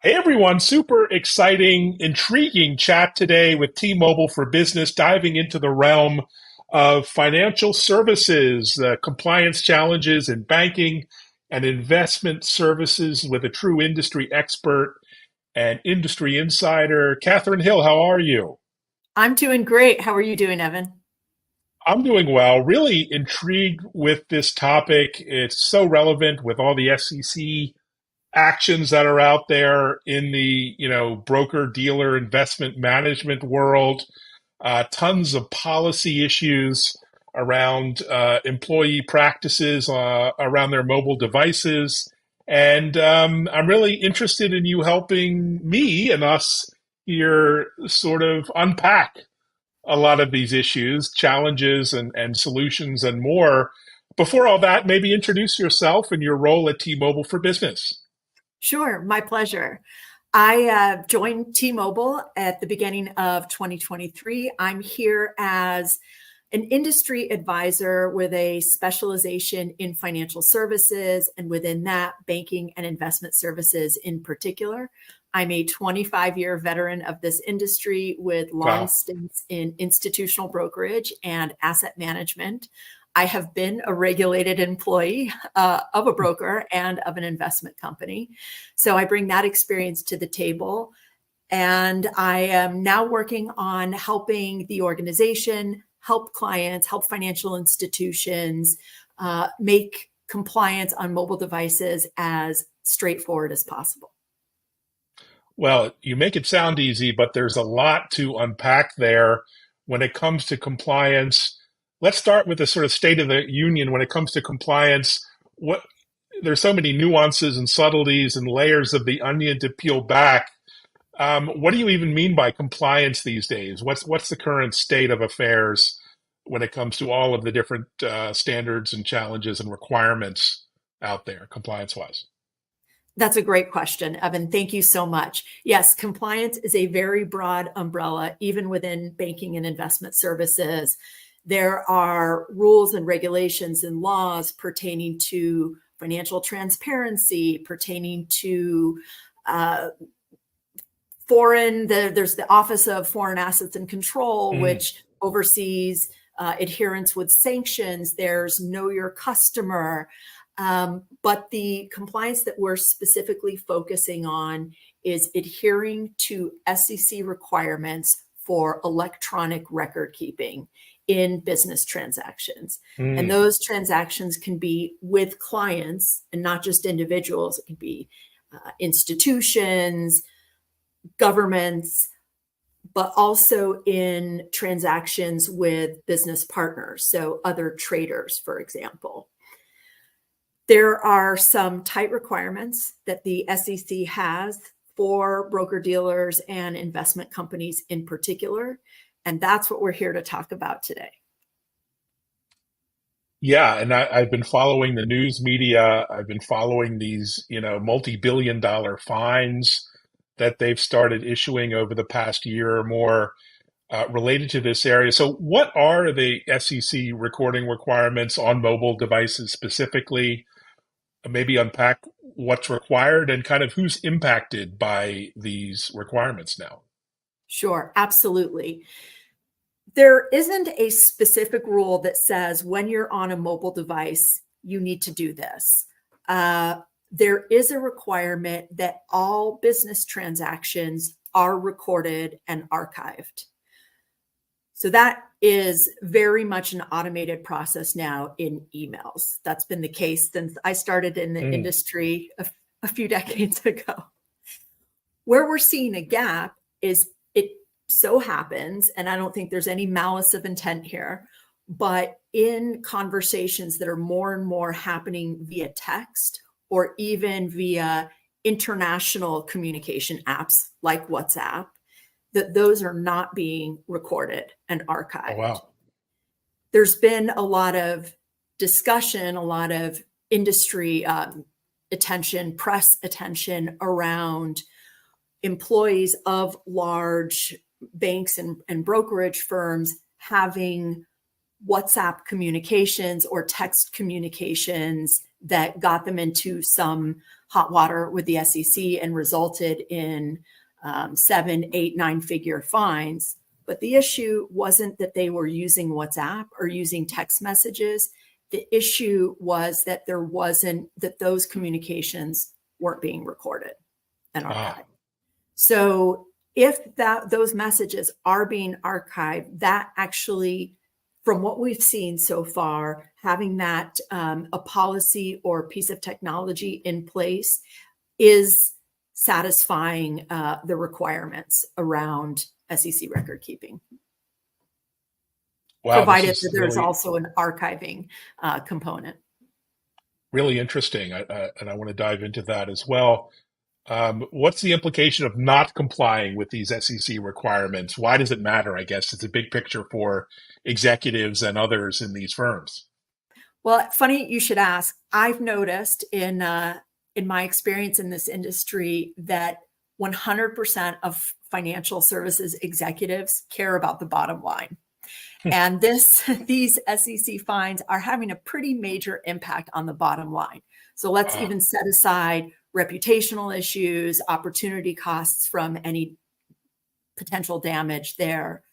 Hey everyone, super exciting, intriguing chat today with T-Mobile for Business, diving into the realm of financial services, compliance challenges in banking and investment services with a true industry expert and industry insider. Katherine Hill, how are you? I'm doing great. How are you doing, Evan? I'm doing well. Really intrigued with this topic. It's so relevant with all the SEC actions that are out there in the broker dealer investment management world, tons of policy issues around employee practices around their mobile devices, and I'm really interested in you helping me and us here sort of unpack a lot of these issues, challenges, and solutions and more. Before all that, maybe introduce yourself and your role at T-Mobile for Business. Sure, my pleasure. I joined T-Mobile at the beginning of 2023. I'm here as an industry advisor with a specialization in financial services, and within that, banking and investment services in particular. I'm a 25-year veteran of this industry with long Wow. stints in institutional brokerage and asset management. I have been a regulated employee of a broker and of an investment company. So I bring that experience to the table. And I am now working on helping the organization, help clients, help financial institutions make compliance on mobile devices as straightforward as possible. Well, you make it sound easy, but there's a lot to unpack there when it comes to compliance. Let's start with the sort of state of the union when it comes to compliance. What There's so many nuances and subtleties and layers of the onion to peel back. What do you even mean by compliance these days? What's the current state of affairs when it comes to all of the different standards and challenges and requirements out there, compliance wise? That's a great question, Evan. Thank you so much. Yes, compliance is a very broad umbrella, even within banking and investment services. There are rules and regulations and laws pertaining to financial transparency, pertaining to uh, there's the Office of Foreign Assets and Control, Mm, which oversees adherence with sanctions. There's Know Your Customer. But the compliance that we're specifically focusing on is adhering to SEC requirements for electronic record keeping in business transactions. And mm. those transactions can be with clients and not just individuals. It can be institutions, governments, but also in transactions with business partners, so other traders, for example. There are some tight requirements that the SEC has for broker dealers and investment companies in particular, and that's what we're here to talk about today. Yeah, and I've been following the news media. I've been following these, multi-billion dollar fines that they've started issuing over the past year or more related to this area. So, what are the SEC recording requirements on mobile devices specifically? Maybe unpack what's required and kind of who's impacted by these requirements now. Sure, absolutely. There isn't a specific rule that says when you're on a mobile device, you need to do this. There is a requirement that all business transactions are recorded and archived. So that is very much an automated process now in emails. That's been the case since I started in the Mm, industry a few decades ago. Where we're seeing a gap is it so happens, and I don't think there's any malice of intent here, but in conversations that are more and more happening via text or even via international communication apps like WhatsApp, that those are not being recorded and oh, archived. wow. There's been a lot of discussion, a lot of industry attention, press attention around employees of large banks and brokerage firms having WhatsApp communications or text communications that got them into some hot water with the SEC and resulted in 7, 8, 9-figure fines. But the issue wasn't that they were using WhatsApp or using text messages. The issue was that that those communications weren't being recorded and Ah, archived. So if those messages are being archived, that actually, from what we've seen so far, having that a policy or piece of technology in place is satisfying the requirements around SEC record keeping, wow, this provided is that there's really, also an archiving component. really interesting. And I want to dive into that as well. What's the implication of not complying with these SEC requirements? Why does it matter? I guess it's a big picture for executives and others in these firms. Well, funny you should ask. I've noticed in my experience in this industry that 100% of financial services executives care about the bottom line. And these SEC fines are having a pretty major impact on the bottom line. So let's Ah, even set aside reputational issues, opportunity costs from any potential damage there.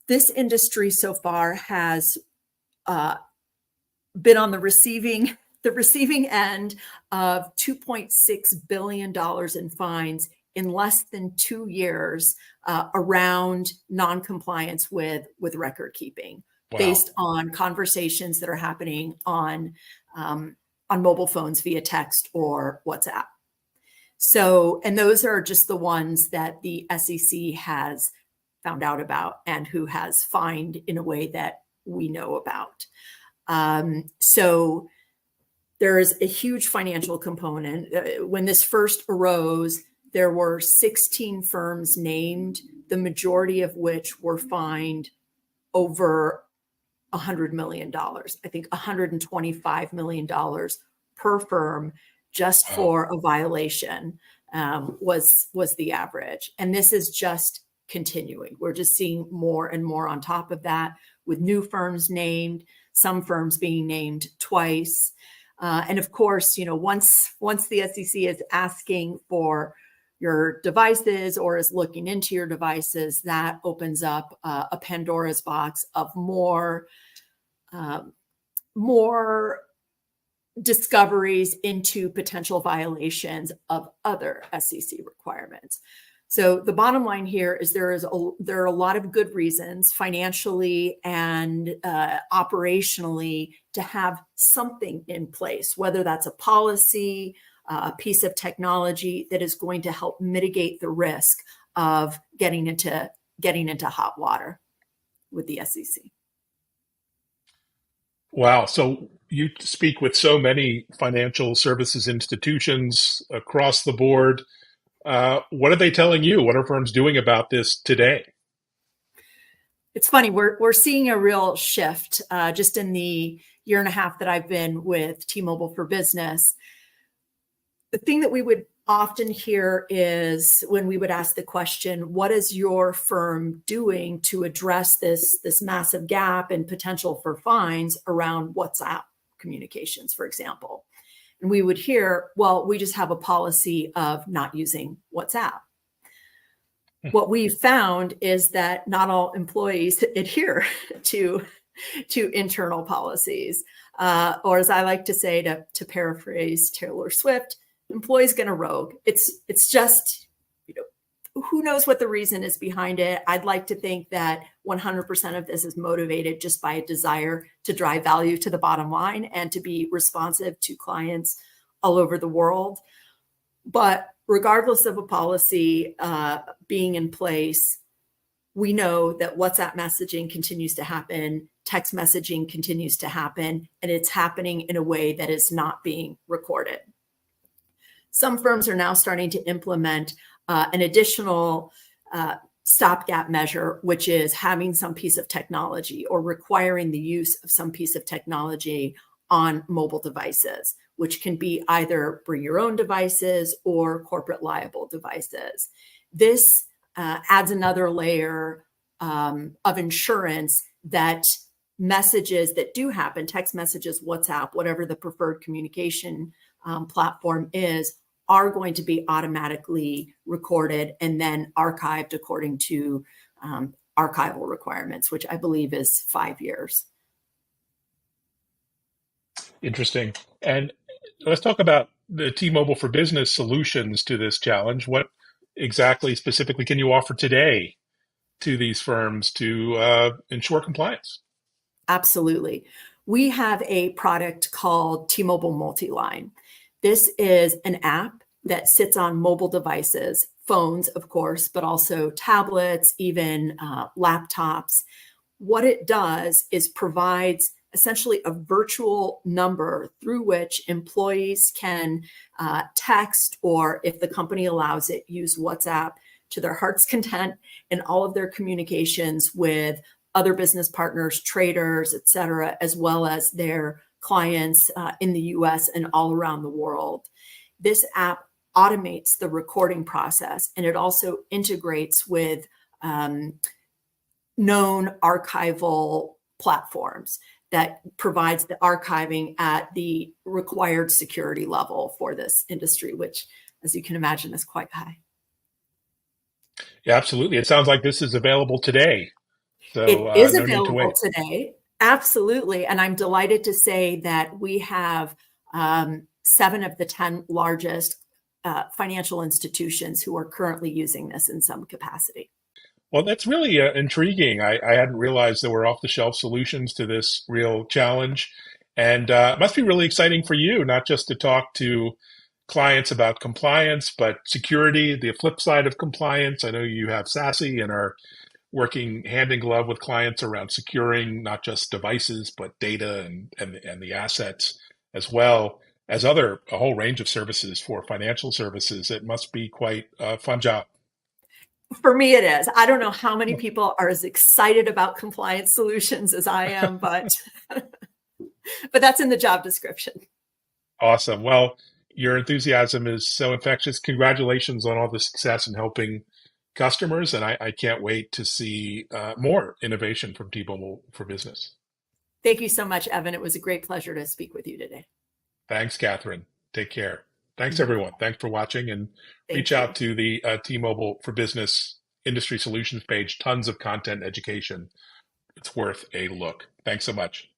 This industry so far has uh, been on the receiving end of $2.6 billion in fines in less than 2 years around noncompliance with record keeping, wow. based on conversations that are happening on mobile phones via text or WhatsApp. So, and those are just the ones that the SEC has found out about and who has fined in a way that we know about. So there is a huge financial component. When this first arose, there were 16 firms named, the majority of which were fined over $100 million. I think $125 million per firm just Wow. for a violation was the average. And this is just continuing. We're just seeing more and more on top of that, with new firms named, some firms being named twice. And of course, once the SEC is asking for your devices or is looking into your devices, that opens up a Pandora's box of more discoveries into potential violations of other SEC requirements. So the bottom line here is there are a lot of good reasons, financially and operationally, to have something in place, whether that's a policy, a piece of technology that is going to help mitigate the risk of getting into hot water with the SEC. Wow. So you speak with so many financial services institutions across the board. What are they telling you? What are firms doing about this today? It's funny, we're seeing a real shift just in the year and a half that I've been with T-Mobile for Business. The thing that we would often hear is when we would ask the question, what is your firm doing to address this massive gap and potential for fines around WhatsApp communications, for example? And we would hear, well, we just have a policy of not using WhatsApp. What we've found is that not all employees adhere to internal policies, or as I like to say, to paraphrase Taylor Swift, employees gonna rogue. It's just, who knows what the reason is behind it. I'd like to think that 100% of this is motivated just by a desire to drive value to the bottom line and to be responsive to clients all over the world. But regardless of a policy being in place, we know that WhatsApp messaging continues to happen, text messaging continues to happen, and it's happening in a way that is not being recorded. Some firms are now starting to implement an additional stopgap measure, which is having some piece of technology or requiring the use of some piece of technology on mobile devices, which can be either bring your own devices or corporate liable devices. This adds another layer of insurance that messages that do happen, text messages, WhatsApp, whatever the preferred communication platform is, are going to be automatically recorded and then archived according to archival requirements, which I believe is 5 years. Interesting. And let's talk about the T-Mobile for Business solutions to this challenge. What exactly specifically can you offer today to these firms to ensure compliance? Absolutely. We have a product called T-Mobile Multiline. This is an app that sits on mobile devices, phones, of course, but also tablets, even laptops. What it does is provides essentially a virtual number through which employees can text, or if the company allows it, use WhatsApp to their heart's content in all of their communications with other business partners, traders, et cetera, as well as their clients in the US and all around the world. This app automates the recording process, and it also integrates with known archival platforms that provides the archiving at the required security level for this industry, which, as you can imagine, is quite high. Yeah, absolutely. It sounds like this is available today. It So is no need to available wait. today. Absolutely. And I'm delighted to say that we have 7 of the 10 largest financial institutions who are currently using this in some capacity. Well, that's really intriguing. I hadn't realized there were off-the-shelf solutions to this real challenge. And it must be really exciting for you, not just to talk to clients about compliance, but security, the flip side of compliance. I know you have SASE and are working hand in glove with clients around securing not just devices, but data and the assets, as well as a whole range of services for financial services. It must be quite a fun job. For me, it is. I don't know how many people are as excited about compliance solutions as I am, but but that's in the job description. Awesome. Well, your enthusiasm is so infectious. Congratulations on all the success in helping customers. And I can't wait to see more innovation from T-Mobile for Business. Thank you so much, Evan. It was a great pleasure to speak with you today. Thanks, Catherine. Take care. Thanks, Mhm. everyone. Thanks for watching, and reach Thank out you. to the T-Mobile for Business Industry Solutions page. Tons of content education. It's worth a look. Thanks so much.